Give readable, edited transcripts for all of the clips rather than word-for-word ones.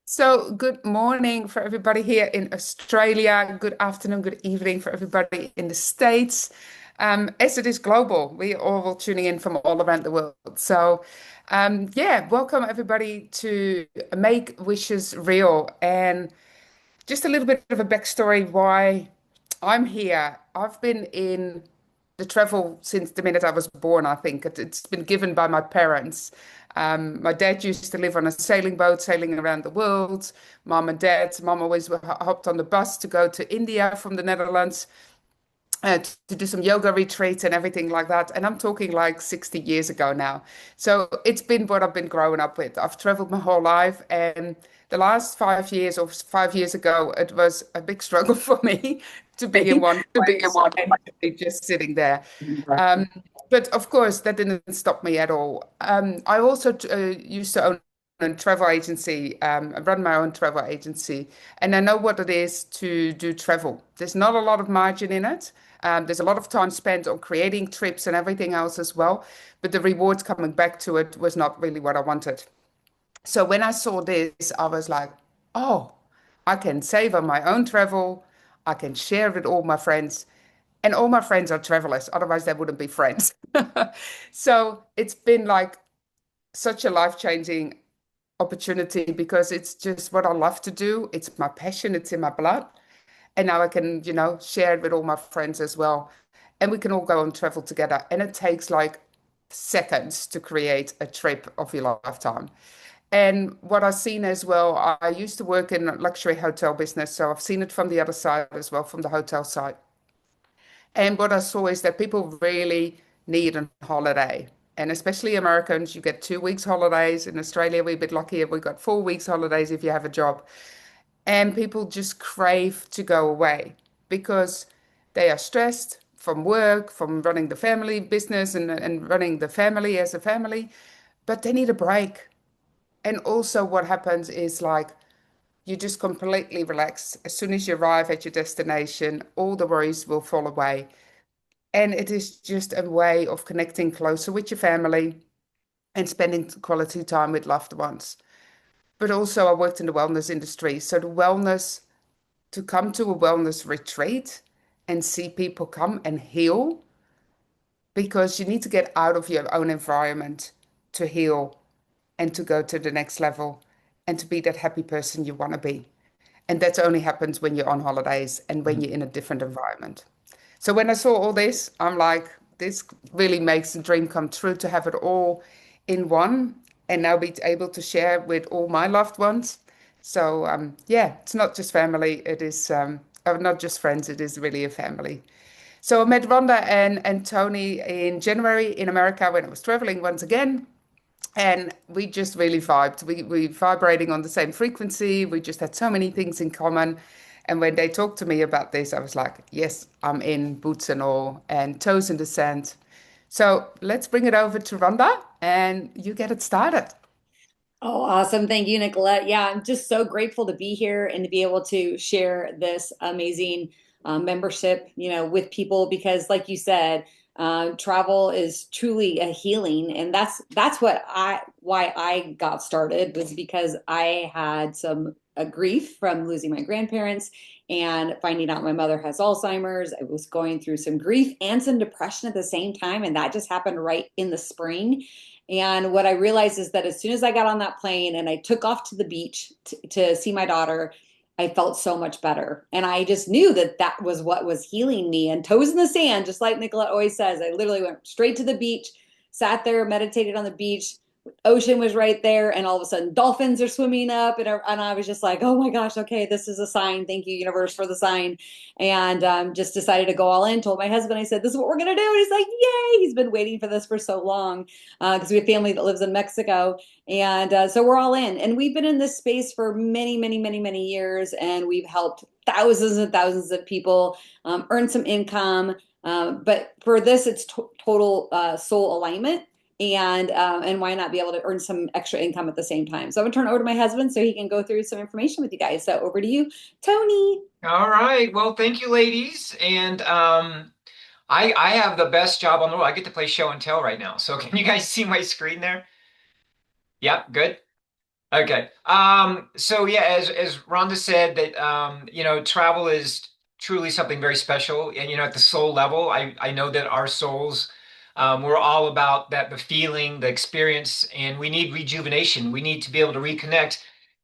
So good morning for everybody here in Australia. Good afternoon, good evening for everybody in the States. As it is global, we are all tuning in from all around the world. So, welcome everybody to Make Wishes Real. And just a little bit of a backstory why I'm here. I've been in the travel since the minute I was born, I think. It's been given by my parents. My dad used to live on a sailing boat, sailing around the world. Mom always hopped on the bus to go to India from the Netherlands to do some yoga retreats and everything like that. And I'm talking like 60 years ago now. So it's been what I've been growing up with. I've traveled my whole life. And the last 5 years or 5 years ago, it was a big struggle for me to be in one place and be just sitting there. Um, but of course, that didn't stop me at all. I also used to own a travel agency. I run my own travel agency, and I know what it is to do travel. There's not a lot of margin in it. There's a lot of time spent on creating trips and everything else as well, but the rewards coming back to it was not really what I wanted. So when I saw this, I was like, oh, I can save on my own travel. I can share with all my friends. And all my friends are travelers, otherwise they wouldn't be friends. So it's been like such a life-changing opportunity because it's just what I love to do. It's my passion, it's in my blood. And now I can, share it with all my friends as well. And we can all go and travel together. And it takes like seconds to create a trip of your lifetime. And what I've seen as well, I used to work in luxury hotel business, so I've seen it from the other side as well, from the hotel side. And what I saw is that people really need a holiday. And especially Americans, you get 2 weeks holidays. In Australia, we're a bit luckier. We got 4 weeks holidays if you have a job. And people just crave to go away because they are stressed from work, from running the family business and running the family as a family, but they need a break. And also, what happens is like you just completely relax. As soon as you arrive at your destination, all the worries will fall away. And it is just a way of connecting closer with your family and spending quality time with loved ones. But also, I worked in the wellness industry. So, to come to a wellness retreat and see people come and heal, because you need to get out of your own environment to heal and to go to the next level and to be that happy person you want to be. And that only happens when you're on holidays and when you're in a different environment. So when I saw all this, I'm like, this really makes the dream come true to have it all in one and now be able to share with all my loved ones. So yeah, it's not just family, it is not just friends, it is really a family. So I met Rhonda and Tony in January in America when I was traveling once again. And we just really vibed. We vibrating on the same frequency. We just had so many things in common. And when they talked to me about this, I was like, yes, I'm in, boots and all, and toes in the sand. So let's bring it over to Rhonda and you get it started. Oh, awesome. Thank you, Nicolette. Yeah, I'm just so grateful to be here and to be able to share this amazing membership, with people because, like you said, travel is truly a healing, and that's why I got started was because I had some grief from losing my grandparents and finding out my mother has Alzheimer's. I was going through some grief and some depression at the same time, and that just happened right in the spring. And what I realized is that as soon as I got on that plane and I took off to the beach to see my daughter, I felt so much better. And I just knew that that was what was healing me. And toes in the sand, just like Nicolette always says, I literally went straight to the beach, sat there, meditated on the beach. Ocean was right there, and all of a sudden, dolphins are swimming up, and I was just like, "Oh my gosh, okay, this is a sign. Thank you, universe, for the sign." And just decided to go all in. Told my husband, I said, "This is what we're gonna do," and he's like, "Yay!" He's been waiting for this for so long because we have family that lives in Mexico, and so we're all in. And we've been in this space for many, many, many, many years, and we've helped thousands and thousands of people earn some income. But for this, it's total soul alignment, and why not be able to earn some extra income at the same time? So I'm gonna turn it over to my husband so he can go through some information with you guys. So over to you, Tony. All right. Well, thank you, ladies. And I have the best job on the world. I get to play show and tell right now. So can you guys see my screen there? Yep, good. Okay. So yeah, as Rhonda said, that travel is truly something very special. And at the soul level, I know that our souls, we're all about that, the feeling, the experience, and we need rejuvenation. We need to be able to reconnect.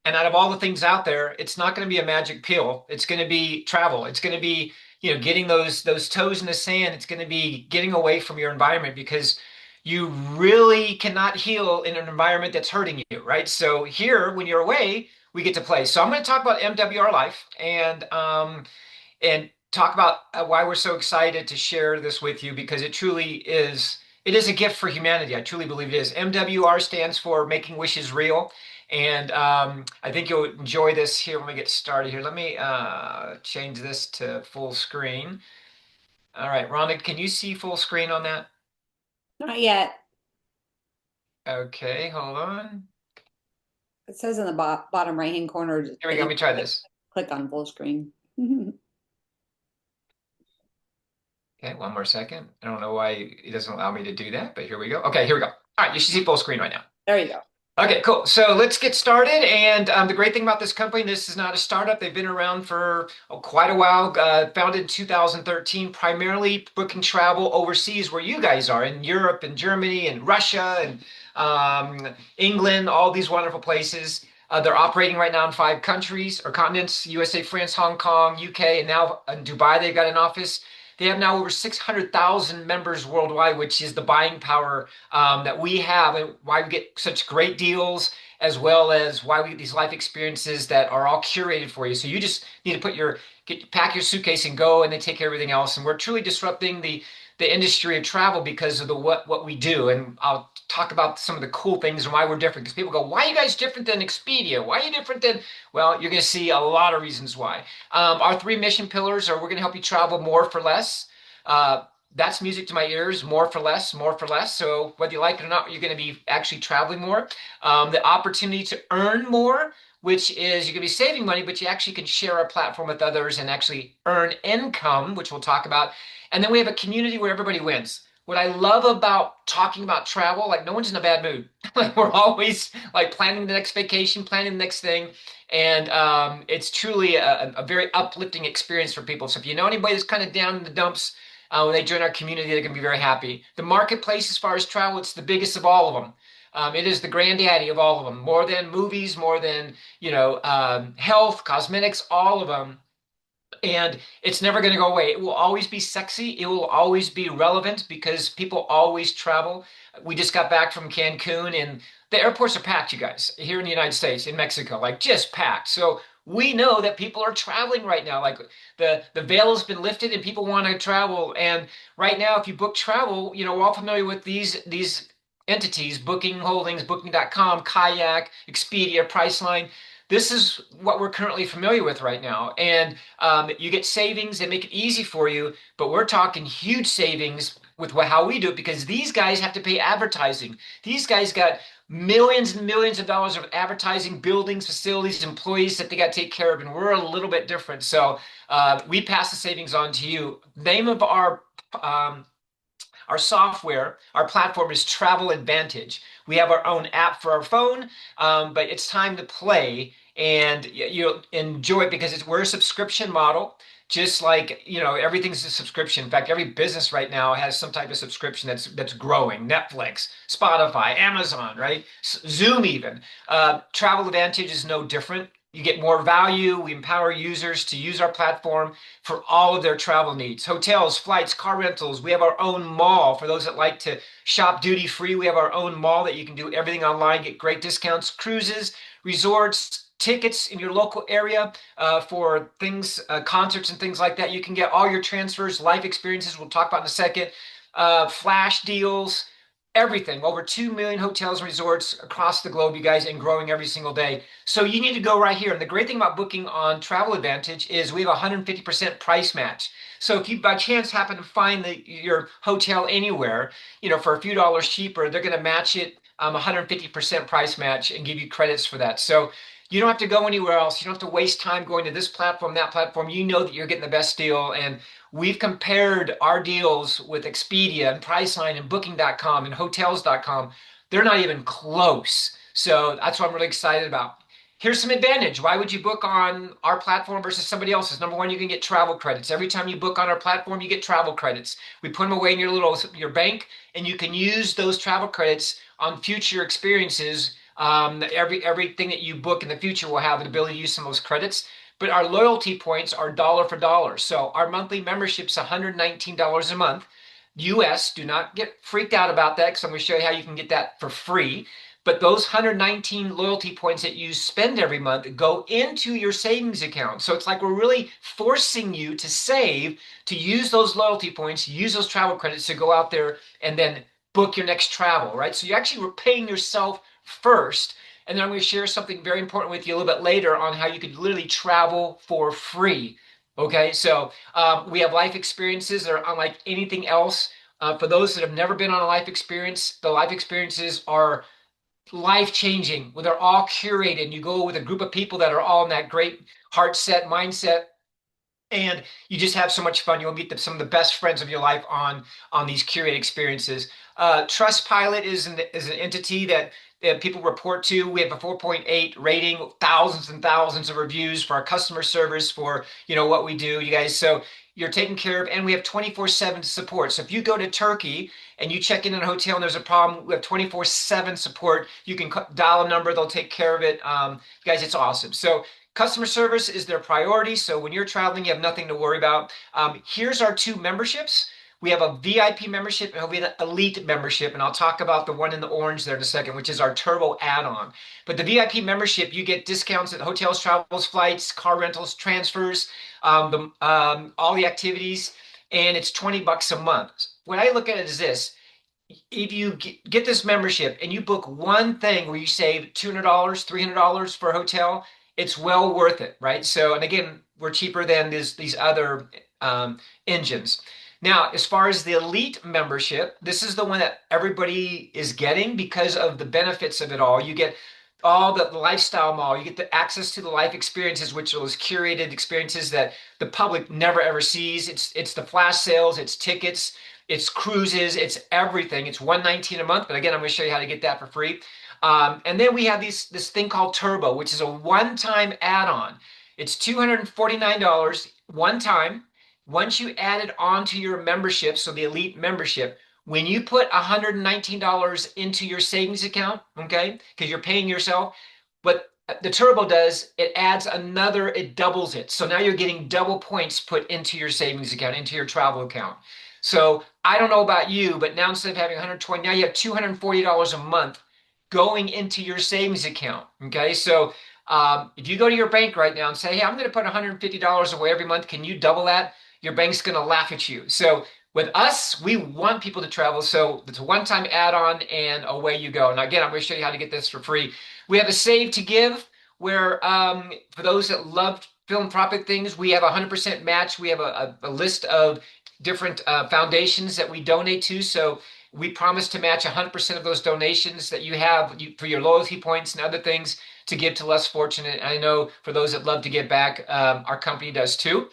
And out of all the things out there, it's not going to be a magic pill. It's going to be travel. It's going to be, getting those toes in the sand. It's going to be getting away from your environment because you really cannot heal in an environment that's hurting you, right? So here, when you're away, we get to play. So I'm going to talk about MWR life and talk about why we're so excited to share this with you because it is a gift for humanity. I truly believe it is. MWR stands for Making Wishes Real. And I think you'll enjoy this here when we get started here. Let me change this to full screen. All right, Rhonda, can you see full screen on that? Not yet. Okay, hold on. It says in the bottom right hand corner Here we that go. you Let me try click, this. click on full screen. Okay, one more second. I don't know why it doesn't allow me to do that, but here we go. Okay, here we go. All right, you should see full screen right now. There you go. Okay, cool. So let's get started. And the great thing about this company, this is not a startup. They've been around for quite a while. Founded in 2013, primarily booking travel overseas, where you guys are in Europe and Germany and Russia and England, all these wonderful places. They're operating right now in 5 countries or continents: USA, France, Hong Kong, UK, and now in Dubai. They've got an office. They have now over 600,000 members worldwide, which is the buying power that we have and why we get such great deals, as well as why we get these life experiences that are all curated for you. So you just need to pack your suitcase and go, and they take care of everything else. And we're truly disrupting the industry of travel because of what we do. And I'll talk about some of the cool things and why we're different. Because people go, "Why are you guys different than Expedia? Why are you different than?" Well, you're going to see a lot of reasons why. Our 3 mission pillars are: we're going to help you travel more for less. Uh, that's music to my ears. More for less, more for less. So whether you like it or not, you're going to be actually traveling more. The opportunity to earn more, which is you're going to be saving money, but you actually can share our platform with others and actually earn income, which we'll talk about. And then we have a community where everybody wins. What I love about talking about travel, like no one's in a bad mood. Like we're always like planning the next vacation, planning the next thing. And it's truly a very uplifting experience for people. So if you know anybody that's kind of down in the dumps, when they join our community, they're going to be very happy. The marketplace, as far as travel, it's the biggest of all of them. It is the granddaddy of all of them, more than movies, more than health, cosmetics, all of them. And it's never going to go away. It will always be sexy. It will always be relevant because people always travel. We just got back from Cancun and the airports are packed, you guys, here in the United States, in Mexico, like just packed. So we know that people are traveling right now. Like the veil has been lifted and people want to travel. And right now, if you book travel, we're all familiar with these entities: Booking Holdings, Booking.com, Kayak, Expedia, Priceline. This is what we're currently familiar with right now. And you get savings, they make it easy for you, but we're talking huge savings with how we do it because these guys have to pay advertising. These guys got millions and millions of dollars of advertising, buildings, facilities, employees that they got to take care of, and we're a little bit different. So we pass the savings on to you. Name of our software, our platform is Travel Advantage. We have our own app for our phone, but it's time to play and you'll enjoy it because we're a subscription model. Just like, everything's a subscription. In fact, every business right now has some type of subscription that's growing. Netflix, Spotify, Amazon, right? Zoom even. Travel Advantage is no different. You get more value. We empower users to use our platform for all of their travel needs: hotels, flights, car rentals. We have our own mall for those that like to shop duty free. We have our own mall that you can do everything online, get great discounts: cruises, resorts, tickets in your local area for things, concerts and things like that. You can get all your transfers, life experiences, we'll talk about in a second, flash deals, everything. Over 2 million hotels and resorts across the globe, you guys, and growing every single day. So you need to go right here. And the great thing about booking on Travel Advantage is we have a 150% price match. So if you by chance happen to find your hotel anywhere, for a few dollars cheaper, they're going to match it 150% price match and give you credits for that. So you don't have to go anywhere else. You don't have to waste time going to this platform, that platform. You know that you're getting the best deal. And we've compared our deals with Expedia and Priceline and Booking.com and Hotels.com. They're not even close. So that's what I'm really excited about. Here's some advantage. Why would you book on our platform versus somebody else's? Number one, you can get travel credits. Every time you book on our platform, you get travel credits. We put them away in your bank, and you can use those travel credits on future experiences. Everything that you book in the future will have an ability to use some of those credits. But our loyalty points are dollar for dollar. So our monthly membership's $119 a month. US, do not get freaked out about that because I'm going to show you how you can get that for free. But those 119 loyalty points that you spend every month go into your savings account. So it's like we're really forcing you to save, to use those loyalty points, use those travel credits to go out there and then book your next travel, right? So you actually were paying yourself first. And then I'm going to share something very important with you a little bit later on how you could literally travel for free. Okay, so we have life experiences that are unlike anything else. For those that have never been on a life experience, the life experiences are life changing. Well, they're all curated. You go with a group of people that are all in that great heart set, mindset, and you just have so much fun. You'll meet some of the best friends of your life on these curated experiences. Trustpilot is an entity that people report to. We have a 4.8 rating, thousands and thousands of reviews for our customer service for what we do, you guys. So you're taken care of, and we have 24/7 support. So if you go to Turkey and you check in a hotel and there's a problem, we have 24/7 support. You can dial a number, they'll take care of it. Guys, it's awesome. So customer service is their priority. So when you're traveling, you have nothing to worry about. Here's our two memberships. We have a VIP membership and we have an elite membership. And I'll talk about the one in the orange there in a second, which is our turbo add-on. But the VIP membership, you get discounts at hotels, travels, flights, car rentals, transfers, all the activities, and it's $20 a month. What I look at it is this. If you get this membership and you book one thing where you save $200, $300 for a hotel, it's well worth it, right? So, and again, we're cheaper than these other engines. Now, as far as the elite membership, this is the one that everybody is getting because of the benefits of it all. You get all the lifestyle mall, you get the access to the life experiences, which are those curated experiences that the public never ever sees. It's the flash sales, it's tickets, it's cruises, it's everything. It's $119 a month, but again, I'm going to show you how to get that for free. And then we have this thing called Turbo, which is a one-time add-on. It's $249 one time. Once you add it onto your membership, so the elite membership, when you put $119 into your savings account, okay, because you're paying yourself, what the Turbo does, it doubles it. So now you're getting double points put into your savings account, into your travel account. So I don't know about you, but now instead of having 120, now you have $240 a month going into your savings account. Okay, so if you go to your bank right now and say, hey, I'm going to put $150 away every month, can you double that? Your bank's going to laugh at you. So with us, we want people to travel. So it's a one-time add-on and away you go. Now, again, I'm going to show you how to get this for free. We have a Save to Give where for those that love philanthropic things, we have a 100% match. We have a list of different foundations that we donate to. So we promise to match 100% of those donations that you have for your loyalty points and other things to give to less fortunate. I know for those that love to give back, our company does too.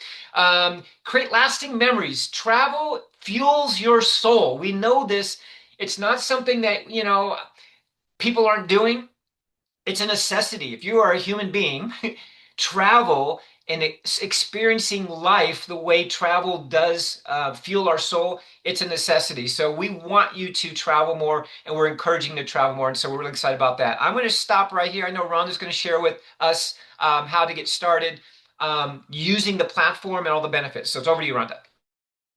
Create lasting memories. Travel fuels your soul. We know this. It's not something that, people aren't doing. It's a necessity. If you are a human being, travel and experiencing life the way travel does fuel our soul, it's a necessity. So we want you to travel more, and we're encouraging you to travel more. And so we're really excited about that. I'm going to stop right here. I know Rhonda's going to share with us how to get started using the platform and all the benefits. So it's over to you, Rhonda.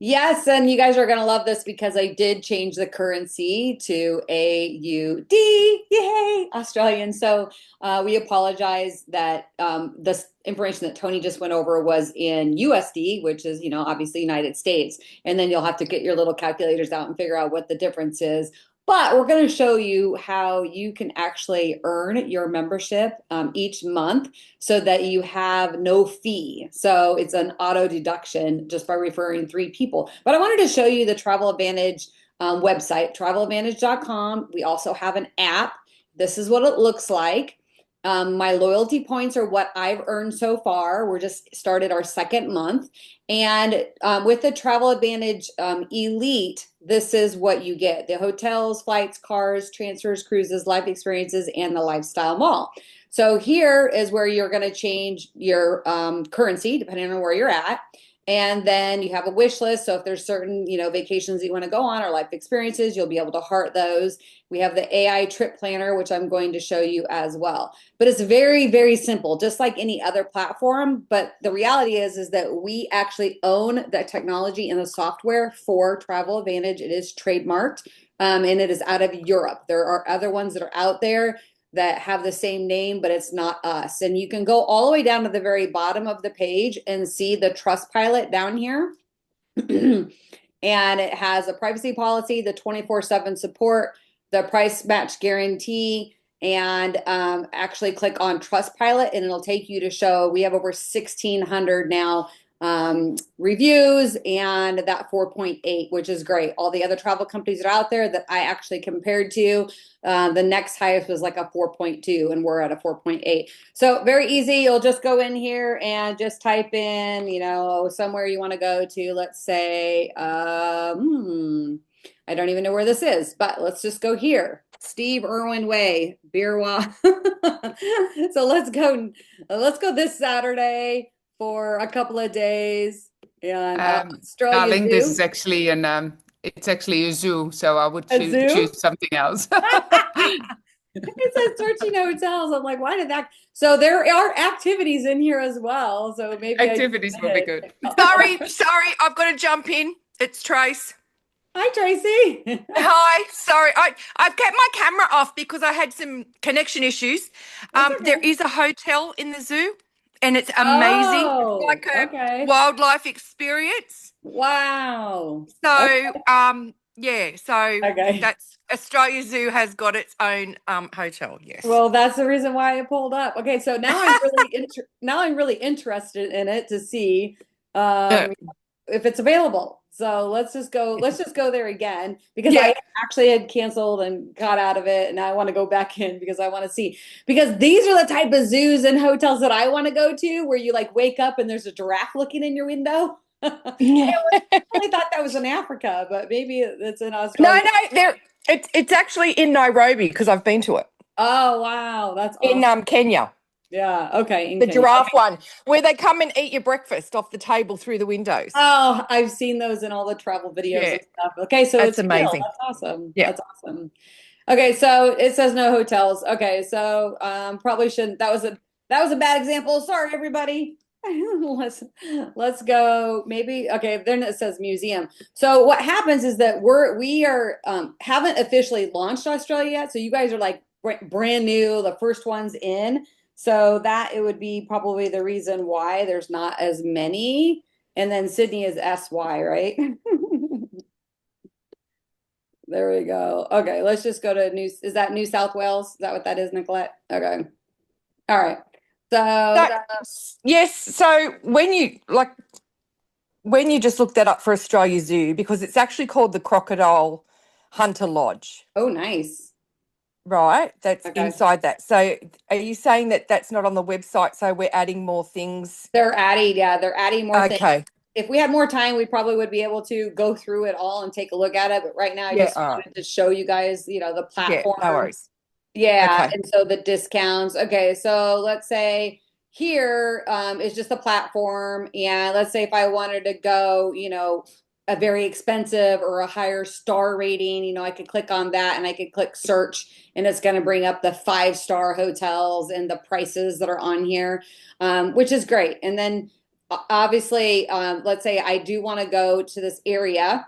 Yes, and you guys are going to love this because I did change the currency to AUD, yay, Australian. So we apologize that this information that Tony just went over was in USD, which is, obviously United States. And then you'll have to get your little calculators out and figure out what the difference is. But we're going to show you how you can actually earn your membership each month so that you have no fee. So it's an auto deduction just by referring 3 people. But I wanted to show you the Travel Advantage website, traveladvantage.com. We also have an app. This is what it looks like. My loyalty points are what I've earned so far. We're just started our second month. And with the Travel Advantage Elite, this is what you get: the hotels, flights, cars, transfers, cruises, life experiences, and the lifestyle mall. So here is where you're going to change your currency depending on where you're at. And then you have a wish list. So if there's certain, vacations that you want to go on or life experiences, you'll be able to heart those. We have the AI trip planner, which I'm going to show you as well. But it's very, very simple, just like any other platform. But the reality is that we actually own the technology and the software for Travel Advantage. It is trademarked, and it is out of Europe. There are other ones that are out there that have the same name, but it's not us. And you can go all the way down to the very bottom of the page and see the Trustpilot down here. And it has a privacy policy, the 24/7 support, the price match guarantee, and actually click on Trustpilot and it'll take you to show we have over 1,600 now reviews, and that 4.8, which is great. All the other travel companies that are out there that I actually compared to, the next highest was like a 4.2 and we're at a 4.8. So very easy. You'll just go in here and just type in, somewhere you want to go to. Let's say, I don't even know where this is, but let's just go here. Steve Irwin Way, Beerwa. So let's go this Saturday for a couple of days. And Australia Darling, Zoo. this is actually it's actually a zoo, so I would choose something else. It says searching hotels. I'm like, why did that? So there are activities in here as well. So maybe Activities will be good. Sorry, I've got to jump in. It's Trace. Hi, Tracy. Hi, sorry. I've kept my camera off because I had some connection issues. Okay. There is a hotel in the zoo and it's amazing. Oh, It's like a wildlife experience. Wow. So, okay. so that's Australia Zoo has got its own hotel, yes. Well, that's the reason why I pulled up. Okay, so now I'm really interested in it to see if it's available. So let's just go there again because I actually had canceled and got out of it, and I want to go back in because I want to see, because these are the type of zoos and hotels that I want to go to, where you like wake up and there's a giraffe looking in your window. Yeah. I really thought that was in Africa, but maybe it's in Australia. No, it's actually in Nairobi because I've been to it. Oh wow, that's awesome. In Kenya. Yeah, okay. The giraffe one, where they come and eat your breakfast off the table through the windows. Oh, I've seen those in all the travel videos and stuff. Okay, so that's it's amazing. Real. That's awesome. Yeah. That's awesome. Okay, so it says no hotels. Okay, so probably shouldn't. That was a bad example. Sorry, everybody. let's go. Maybe okay. Then it says museum. So what happens is that we are haven't officially launched Australia yet. So you guys are like brand new, the first ones in. So that it would be probably the reason why there's not as many. And then Sydney is SY, right? There we go. Okay, let's just go to is that New South Wales? Is that what that is, Nicolette? Okay. All right. Yes. So when you just look that up for Australia Zoo, because it's actually called the Crocodile Hunter Lodge. Oh, nice. Right, that's inside that. So are you saying that that's not on the website, so we're adding more things? They're adding more things. Okay. If we had more time, we probably would be able to go through it all and take a look at it. But right now, I just wanted to show you guys, the platform. Yeah, no worries. Yeah, okay. And so the discounts. Okay, so let's say here is just the platform. And let's say if I wanted to go, a very expensive or a higher star rating, I could click on that and I could click search, and it's going to bring up the 5-star hotels and the prices that are on here, which is great. And then obviously, let's say I do want to go to this area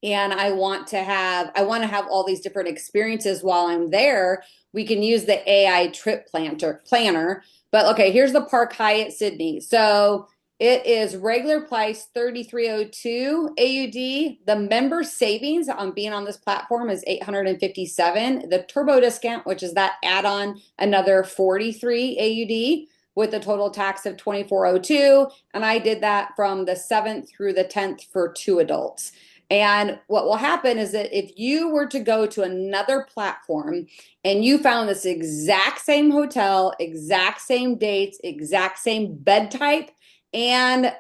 and I want to have all these different experiences while I'm there. We can use the AI trip planner. But okay, here's the Park Hyatt Sydney. So it is regular price $3,302 AUD. The member savings on being on this platform is $857. The turbo discount, which is that add-on, another $43 AUD with a total tax of $2,402. And I did that from the 7th through the 10th for 2 adults. And what will happen is that if you were to go to another platform and you found this exact same hotel, exact same dates, exact same bed type, and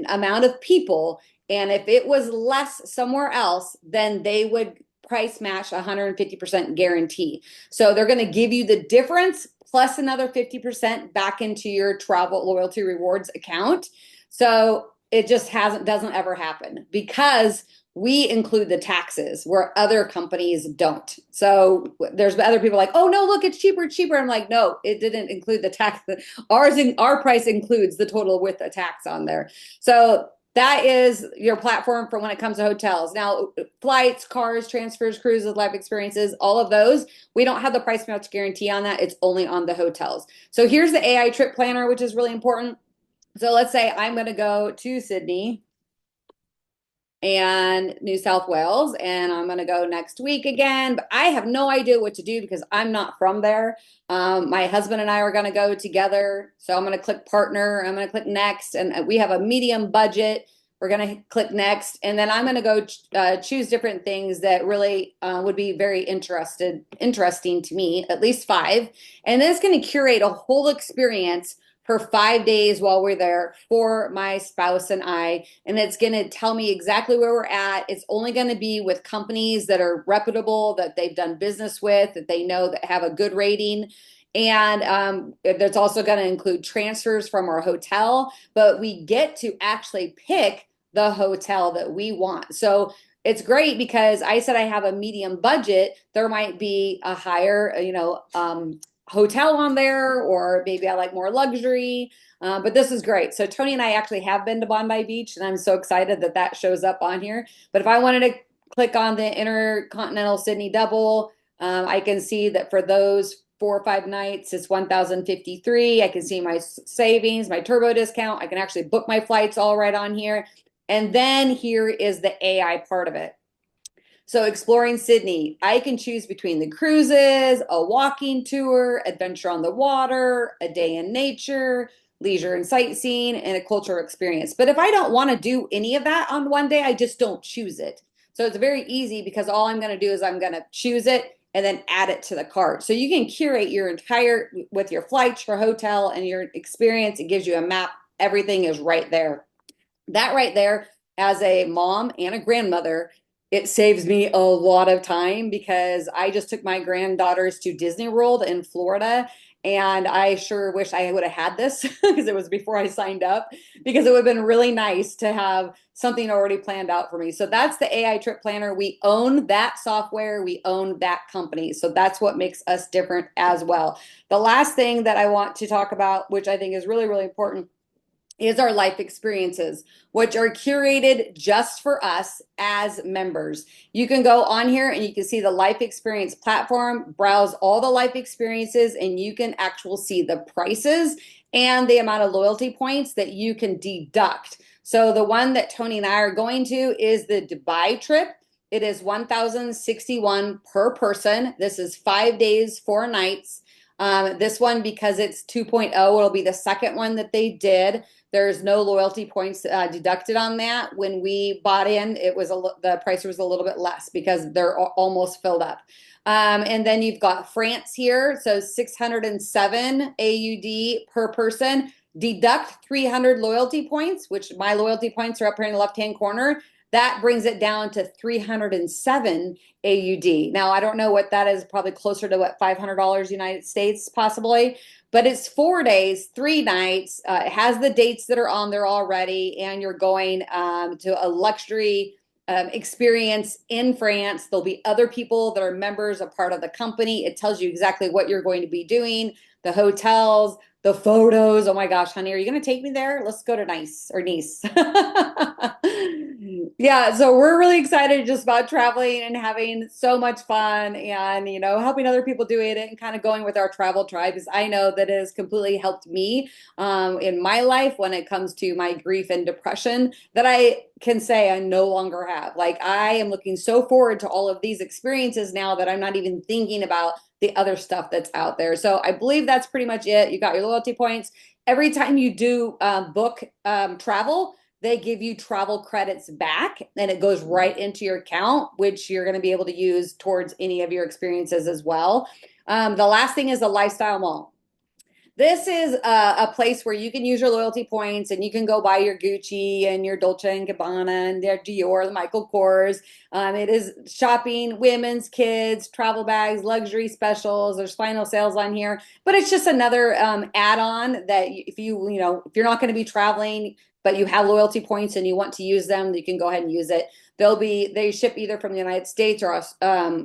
amount of people, and if it was less somewhere else, then they would price match 150% guarantee. So they're going to give you the difference plus another 50% back into your travel loyalty rewards account. So it just doesn't ever happen because we include the taxes where other companies don't. So there's other people like, oh no, look, it's cheaper, it's cheaper. I'm like, no, it didn't include the tax. Our price includes the total with the tax on there. So that is your platform for when it comes to hotels. Now, flights, cars, transfers, cruises, life experiences, all of those, we don't have the price match guarantee on that. It's only on the hotels. So here's the AI trip planner, which is really important. So let's say I'm going to go to Sydney and New South Wales, and I'm going to go next week again, but I have no idea what to do because I'm not from there. My husband and I are going to go together. So I'm going to click partner. I'm going to click next, and we have a medium budget. We're going to click next, and then I'm going to go choose different things that really would be very interesting to me, at least 5. And then it's going to curate a whole experience for 5 days while we're there for my spouse and I. And it's going to tell me exactly where we're at. It's only going to be with companies that are reputable, that they've done business with, that they know that have a good rating. And that's also going to include transfers from our hotel, but we get to actually pick the hotel that we want. So it's great because I said I have a medium budget. There might be a higher, hotel on there, or maybe I like more luxury. But this is great. So Tony and I actually have been to Bondi Beach, and I'm so excited that that shows up on here. But if I wanted to click on the Intercontinental Sydney Double, I can see that for those 4 or 5 nights, it's 1,053. I can see my savings, my turbo discount. I can actually book my flights all right on here. And then here is the AI part of it. So exploring Sydney, I can choose between the cruises, a walking tour, adventure on the water, a day in nature, leisure and sightseeing, and a cultural experience. But if I don't want to do any of that on one day, I just don't choose it. So it's very easy because all I'm going to do is I'm going to choose it and then add it to the cart. So you can curate your entire, with your flights, your hotel, and your experience. It gives you a map. Everything is right there. That right there, as a mom and a grandmother, it saves me a lot of time because I just took my granddaughters to Disney World in Florida. And I sure wish I would have had this because it was before I signed up, because it would have been really nice to have something already planned out for me. So that's the AI Trip Planner. We own that software. We own that company. So that's what makes us different as well. The last thing that I want to talk about, which I think is really, really important, is our life experiences, which are curated just for us as members. You can go on here and you can see the life experience platform, browse all the life experiences, and you can actually see the prices and the amount of loyalty points that you can deduct. So the one that Tony and I are going to is the Dubai trip. It is 1,061 per person. This is 5 days, 4 nights. This one, because it's 2.0, it'll be the second one that they did. There's no loyalty points deducted on that. When we bought in, it was the price was a little bit less because they're almost filled up. And then you've got France here, so 607 AUD per person. Deduct 300 loyalty points, which my loyalty points are up here in the left-hand corner. That brings it down to 307 AUD. Now, I don't know what that is, probably closer to what, $500 United States possibly, but it's 4 days, 3 nights. It has the dates that are on there already, and you're going to a luxury experience in France. There'll be other people that are members, a part of the company. It tells you exactly what you're going to be doing, the hotels, the photos. Oh my gosh, honey, are you going to take me there? Let's go to Nice or Nice. Yeah, so we're really excited just about traveling and having so much fun, and helping other people do it and kind of going with our travel tribe, because I know that it has completely helped me in my life when it comes to my grief and depression, that I can say I no longer have. Like, I am looking so forward to all of these experiences now that I'm not even thinking about the other stuff that's out there. So I believe that's pretty much it. You got your loyalty points. Every time you do book travel, they give you travel credits back and it goes right into your account, which you're going to be able to use towards any of your experiences as well. The last thing is the lifestyle mall. This is a place where you can use your loyalty points and you can go buy your Gucci and your Dolce and Gabbana and their Dior, the Michael Kors. It is shopping, women's, kids, travel bags, luxury specials. There's final sales on here, but it's just another add-on that if if you're not going to be traveling, but you have loyalty points and you want to use them, you can go ahead and use it. They ship either from the United States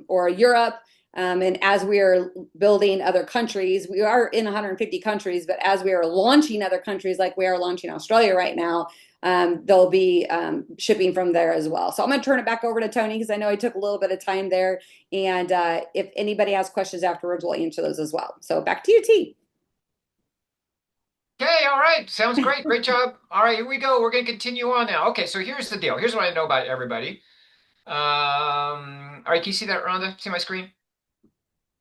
or Europe. And as we are building other countries, we are in 150 countries, but as we are launching other countries, like we are launching Australia right now, they'll be shipping from there as well. So I'm going to turn it back over to Tony because I know I took a little bit of time there. And if anybody has questions afterwards, we'll answer those as well. So back to you, T. Okay, all right. Sounds great. Great job. All right, here we go. We're going to continue on now. Okay, so here's the deal. Here's what I know about everybody. All right, can you see that, Rhonda? See my screen?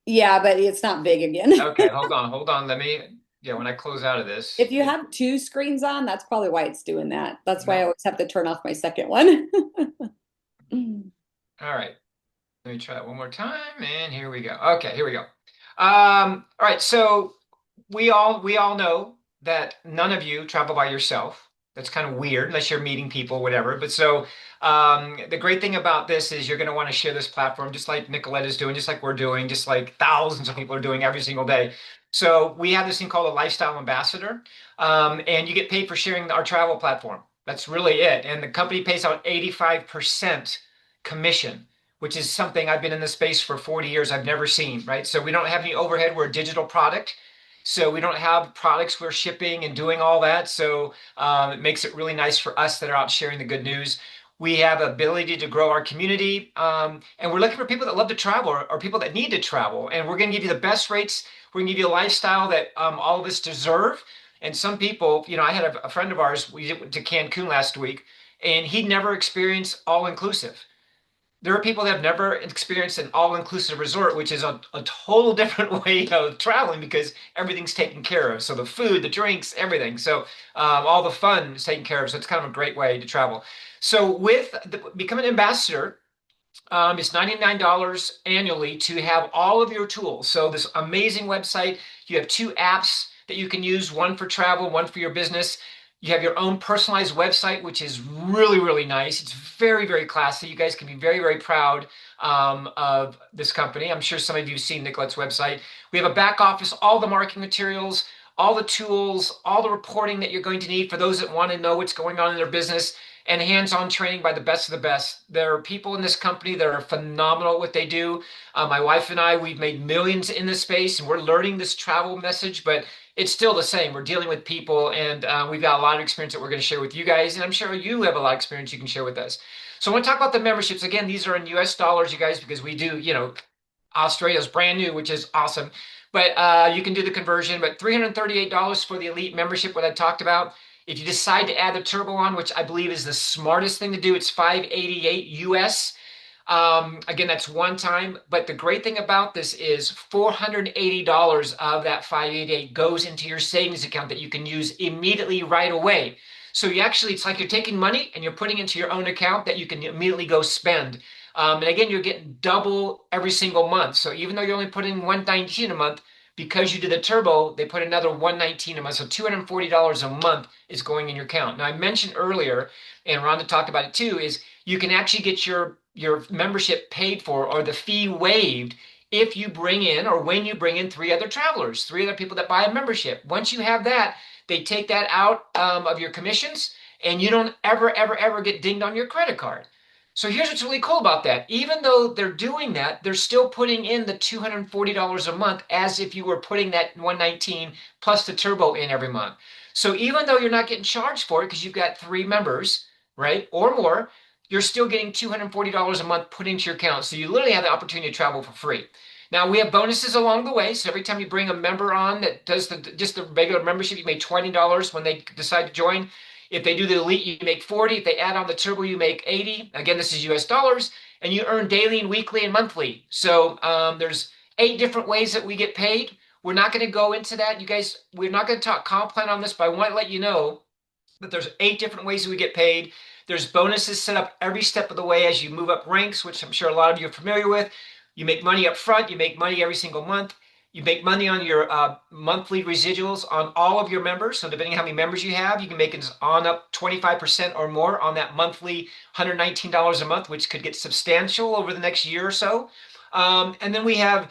Yeah, but it's not big again. Okay, hold on. When I close out of this. If you have two screens on, that's probably why it's doing that. That's why I always have to turn off my second one. All right. Let me try it one more time, and here we go. Okay, here we go. All right, so we all know that none of you travel by yourself. That's kind of weird unless you're meeting people, whatever. But so the great thing about this is you're going to want to share this platform just like Nicolette is doing, just like we're doing, just like thousands of people are doing every single day. So we have this thing called a lifestyle ambassador, and you get paid for sharing our travel platform. That's really it. And the company pays out 85% commission, which is something I've been in this space for 40 years I've never seen, right? So we don't have any overhead. We're a digital product. So we don't have products we're shipping and doing all that. So it makes it really nice for us that are out sharing the good news. We have ability to grow our community. And we're looking for people that love to travel or people that need to travel. And we're going to give you the best rates. We're going to give you a lifestyle that all of us deserve. And some people, I had a friend of ours, we went to Cancun last week, and he'd never experienced all-inclusive. There are people that have never experienced an all-inclusive resort, which is a total different way of traveling because everything's taken care of. So the food, the drinks, everything. So all the fun is taken care of. So it's kind of a great way to travel. So with become an ambassador, it's $99 annually to have all of your tools. So this amazing website, you have 2 apps that you can use, one for travel, one for your business. You have your own personalized website, which is really, really nice. It's very, very classy. You guys can be very, very proud of this company. I'm sure some of you have seen Nicolette's website. We have a back office, all the marketing materials, all the tools, all the reporting that you're going to need for those that want to know what's going on in their business, and hands-on training by the best of the best. There are people in this company that are phenomenal at what they do. My wife and I, we've made millions in this space, and we're learning this travel message, but it's still the same. We're dealing with people, and we've got a lot of experience that we're going to share with you guys, and I'm sure you have a lot of experience you can share with us. So I want to talk about the memberships. Again, these are in US dollars, you guys, because we do, Australia's brand new, which is awesome. But you can do the conversion, but $338 for the elite membership, what I talked about. If you decide to add the turbo on, which I believe is the smartest thing to do, it's $588 US. Again, that's one time. But the great thing about this is $480 of that $588 goes into your savings account that you can use immediately right away. So it's like you're taking money and you're putting into your own account that you can immediately go spend. And again, you're getting double every single month. So even though you're only putting $119 a month, because you did the turbo, they put another $119 a month. So $240 a month is going in your account. Now, I mentioned earlier, and Rhonda talked about it too, is you can actually get your membership paid for or the fee waived if you bring in or when you bring in 3 other travelers, 3 other people that buy a membership. Once you have that, they take that out of your commissions, and you don't ever get dinged on your credit card. So here's what's really cool about that. Even though they're doing that, they're still putting in the $240 a month as if you were putting that $119 plus the turbo in every month. So even though you're not getting charged for it because you've got 3 members, right, or more, you're still getting $240 a month put into your account. So you literally have the opportunity to travel for free. Now, we have bonuses along the way. So every time you bring a member on that does just the regular membership, you make $20 when they decide to join. If they do the elite, you make 40. If they add on the turbo, you make 80. Again, this is US dollars, and you earn daily and weekly and monthly. So there's 8 different ways that we get paid. We're not going to go into that. You guys, we're not going to talk comp plan on this, but I want to let you know but there's 8 different ways that we get paid. There's bonuses set up every step of the way as you move up ranks, which I'm sure a lot of you are familiar with. You make money up front. You make money every single month. You make money on your monthly residuals on all of your members. So depending on how many members you have, you can make it on up 25% or more on that monthly $119 a month, which could get substantial over the next year or so. And then we have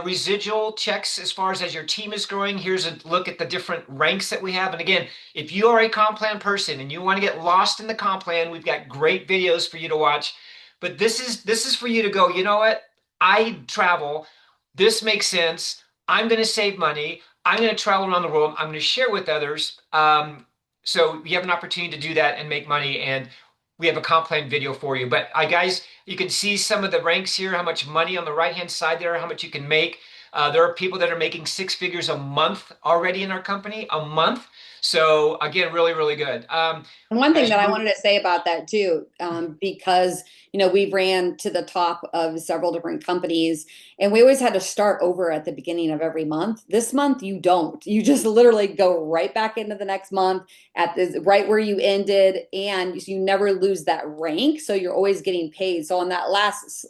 residual checks as far as your team is growing. Here's a look at the different ranks that we have. And again, if you are a comp plan person and you want to get lost in the comp plan, we've got great videos for you to watch. But this is for you to go, you know what? I travel. This makes sense. I'm going to save money. I'm going to travel around the world. I'm going to share with others. So you have an opportunity to do that and make money. And we have a comp plan video for you. But guys, you can see some of the ranks here, how much money on the right-hand side there, how much you can make. There are people that are making 6 figures a month already in our company, a month. So again, really, really good. One thing that I wanted to say about that too, because we ran to the top of several different companies, and we always had to start over at the beginning of every month. This month, you don't. You just literally go right back into the next month at right where you ended, and you never lose that rank. So you're always getting paid. So on that last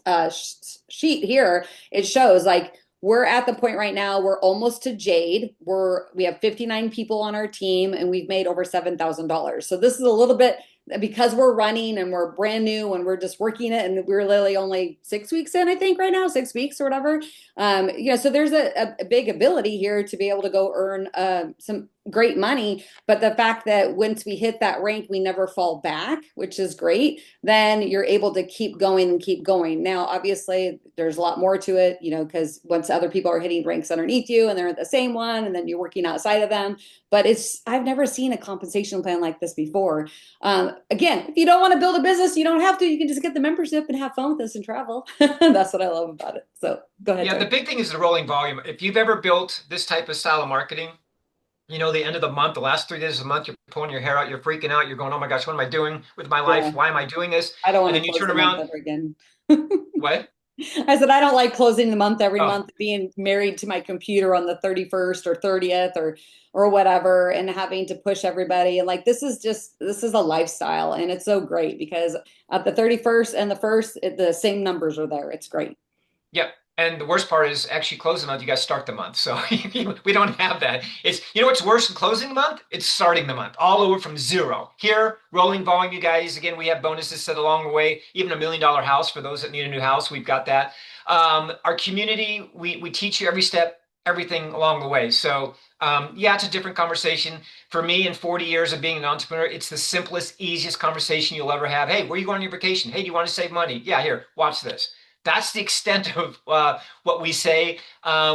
sheet here, it shows like, we're at the point right now, we're almost to Jade. We have 59 people on our team, and we've made over $7,000. So this is a little bit, because we're running and we're brand new and we're just working it, and we're literally only 6 weeks in, I think right now, 6 weeks or whatever. So there's a big ability here to be able to go earn some great money. But the fact that once we hit that rank, we never fall back, which is great, then you're able to keep going and keep going. Now, obviously, there's a lot more to it, because once other people are hitting ranks underneath you and they're at the same one, and then you're working outside of them. But I've never seen a compensation plan like this before. Again, if you don't want to build a business, you don't have to. You can just get the membership and have fun with us and travel. That's what I love about it. So go ahead. Yeah, the big thing is the rolling volume. If you've ever built this type of style of marketing, the end of the month, the last 3 days of the month, you're pulling your hair out, you're freaking out, you're going, oh my gosh, what am I doing with my life? Yeah. Why am I doing this? I don't want And to then you close turn the month around. ever again. What? I said, I don't like closing the month every Oh. month, being married to my computer on the 31st or 30th or whatever, and having to push everybody. And like, this is a lifestyle, and it's so great because at the 31st and the 1st, the same numbers are there. It's great. Yep. And the worst part is actually closing the month, you got to start the month. So we don't have that. What's worse than closing the month? It's starting the month all over from zero. Here, rolling volume, you guys. Again, we have bonuses set along the way, even $1 million house for those that need a new house. We've got that. Our community, we teach you every step, everything along the way. So it's a different conversation. For me, in 40 years of being an entrepreneur, it's the simplest, easiest conversation you'll ever have. Hey, where are you going on your vacation? Hey, do you want to save money? Yeah, here, watch this. That's the extent of what we say.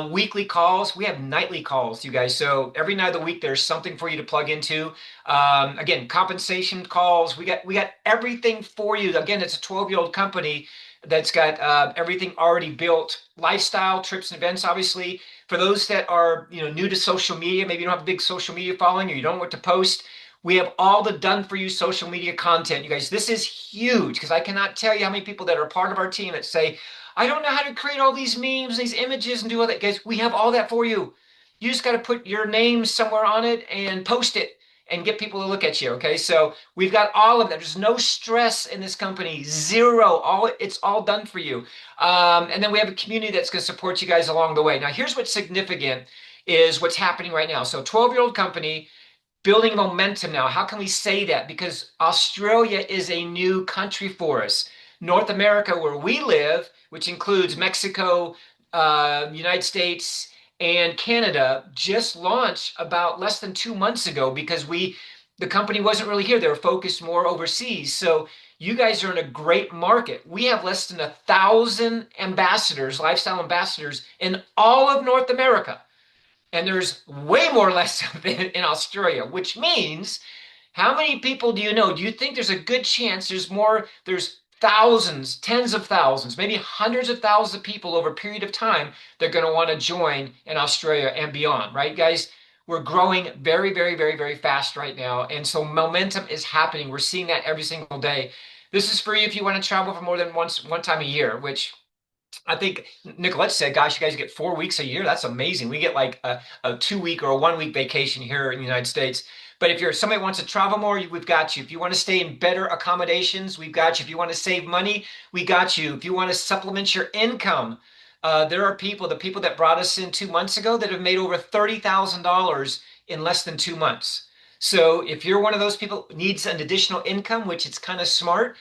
Weekly calls. We have nightly calls, you guys. So every night of the week, there's something for you to plug into. Again, compensation calls. We got everything for you. Again, it's a 12-year-old company that's got everything already built. Lifestyle, trips, and events, obviously. For those that are new to social media, maybe you don't have a big social media following, or you don't know what to post. We have all the done-for-you social media content. You guys, this is huge because I cannot tell you how many people that are part of our team that say, I don't know how to create all these memes, these images, and do all that. Guys, we have all that for you. You just got to put your name somewhere on it and post it and get people to look at you, okay? So we've got all of that. There's no stress in this company, zero. It's all done for you. And then we have a community that's going to support you guys along the way. Now, here's what's significant is what's happening right now. So 12-year-old company, building momentum now. How can we say that? Because Australia is a new country for us. North America, where we live, which includes Mexico, United States, and Canada, just launched about less than 2 months ago because the company wasn't really here. They were focused more overseas. So you guys are in a great market. We have less than 1,000 ambassadors, lifestyle ambassadors, in all of North America. And there's way more less in Australia, which means how many people do you know? Do you think there's a good chance there's thousands, tens of thousands, maybe hundreds of thousands of people over a period of time that are going to want to join in Australia and beyond, right, guys? We're growing very, very, very, very fast right now. And so momentum is happening. We're seeing that every single day. This is for you if you want to travel for more than one time a year, which I think Nicolette said, gosh, you guys get 4 weeks a year. That's amazing. We get like a 2 week or a 1 week vacation here in the United States. But if you're somebody who wants to travel more, we've got you. If you want to stay in better accommodations, we've got you. If you want to save money, we got you. If you want to supplement your income, there are people, the people that brought us in 2 months ago that have made over $30,000 in less than 2 months. So if you're one of those people who needs an additional income, which it's kind of smart,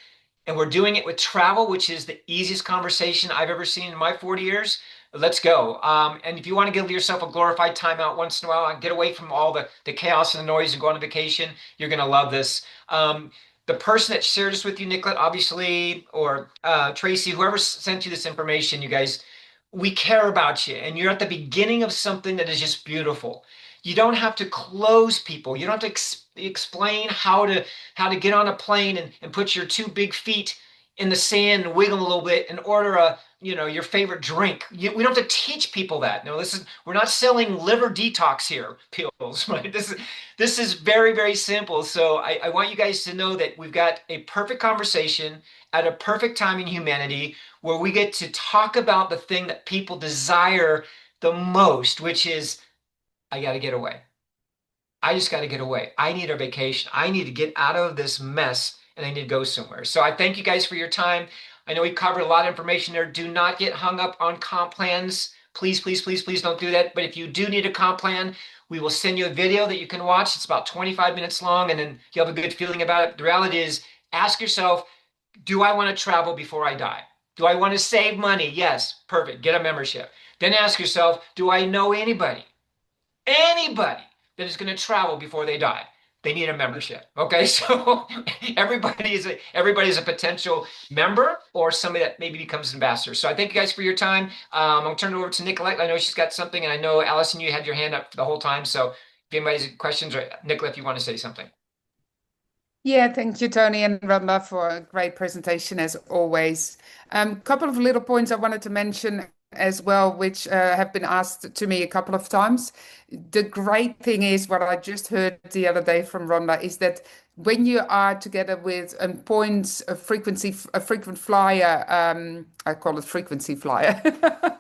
and we're doing it with travel, which is the easiest conversation I've ever seen in my 40 years. Let's go. And if you want to give yourself a glorified time out once in a while and get away from all the chaos and the noise and go on a vacation, you're going to love this. The person that shared this with you, Nicolette, obviously, or Tracy, whoever sent you this information, you guys, we care about you. And you're at the beginning of something that is just beautiful. You don't have to close people. You don't have to explain how to get on a plane and put your two big feet in the sand and wiggle a little bit and order your favorite drink. We don't have to teach people that. No, we're not selling liver detox here pills, right? This is very, very simple. So I want you guys to know that we've got a perfect conversation at a perfect time in humanity where we get to talk about the thing that people desire the most, which is, I got to get away. I just got to get away. I need a vacation. I need to get out of this mess and I need to go somewhere. So I thank you guys for your time. I know we covered a lot of information there. Do not get hung up on comp plans. Please, please, please, please don't do that. But if you do need a comp plan, we will send you a video that you can watch. It's about 25 minutes long and then you'll have a good feeling about it. The reality is, ask yourself, do I want to travel before I die? Do I want to save money? Yes, perfect. Get a membership. Then ask yourself, do I know anybody that is going to travel before they die? They need a membership. Okay, so everybody is a potential member or somebody that maybe becomes an ambassador. So I thank you guys for your time. I'm going to turn it over to Nicolette. I know she's got something, and I know Allison, you had your hand up the whole time. So if anybody's questions, or Nicolette, if you want to say something. Yeah, thank you, Tony and Rhonda, for a great presentation as always. Couple of little points I wanted to mention as well, which have been asked to me a couple of times. The great thing is what I just heard the other day from Rhonda is that when you are together with points, a frequent flyer, I call it frequency flyer,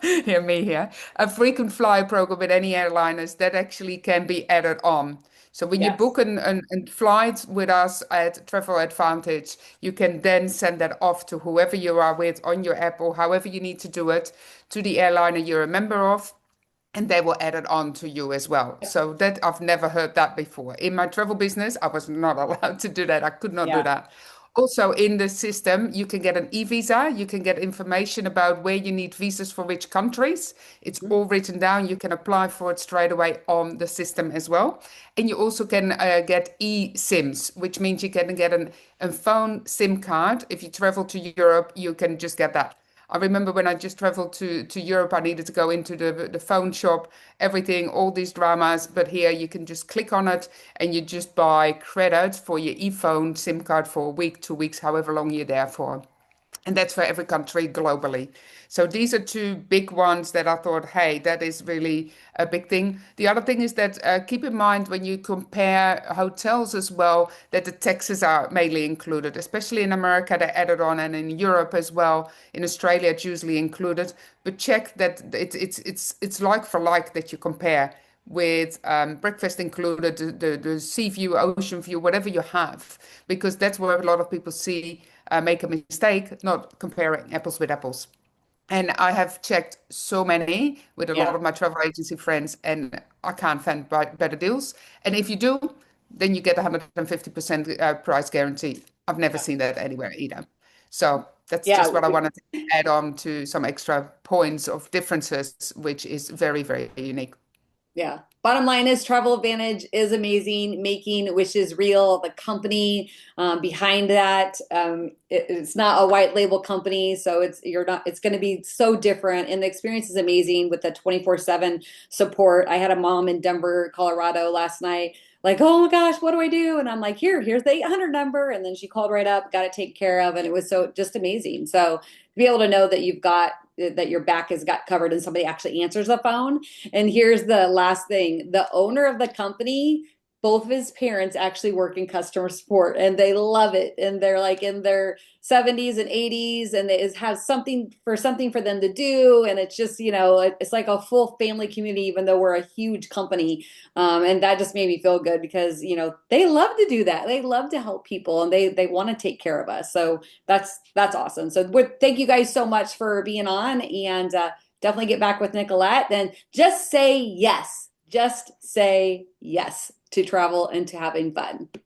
hear me here, a frequent flyer program with any airliners that actually can be added on. So when you book a flight with us at Travel Advantage, you can then send that off to whoever you are with on your app or however you need to do it to the airliner you're a member of, and they will add it on to you as well. So that I've never heard that before. In my travel business, I was not allowed to do that. I could not do that. Also, in the system, you can get an e-visa. You can get information about where you need visas for which countries. It's all written down. You can apply for it straight away on the system as well. And you also can get e-SIMs, which means you can get a phone SIM card. If you travel to Europe, you can just get that. I remember when I just traveled to Europe, I needed to go into the phone shop, everything, all these dramas. But here you can just click on it and you just buy credit for your e-phone SIM card for a week, 2 weeks, however long you're there for. And that's for every country globally. So these are two big ones that I thought, hey, that is really a big thing. The other thing is that keep in mind when you compare hotels as well, that the taxes are mainly included, especially in America, they added on, and in Europe as well. In Australia, it's usually included. But check that it's like for like that you compare with breakfast included, the sea view, ocean view, whatever you have, because that's where a lot of people make a mistake, not comparing apples with apples. And I have checked so many with a lot of my travel agency friends, and I can't find better deals. And if you do, then you get 150% price guarantee. I've never seen that anywhere either. So that's just what I wanted to add on to some extra points of differences, which is very, very unique. Yeah. Bottom line is Travel Advantage is amazing, making wishes real. The company behind that, it's not a white label company, so it's going to be so different, and the experience is amazing with the 24/7 support. I had a mom in Denver, Colorado last night, like, oh my gosh, what do I do? And I'm like, here's the 800 number, and then she called right up, got it taken care of, and it was so just amazing. So to be able to know that that your back has got covered and somebody actually answers the phone. And here's the last thing. The owner of the company both of his parents actually work in customer support and they love it. And they're like in their 70s and 80s and it has something for them to do. And it's just, it's like a full family community, even though we're a huge company. And that just made me feel good because, they love to do that. They love to help people and they want to take care of us. So that's awesome. So thank you guys so much for being on, and definitely get back with Nicolette. And just say yes. Just say yes to travel and to having fun.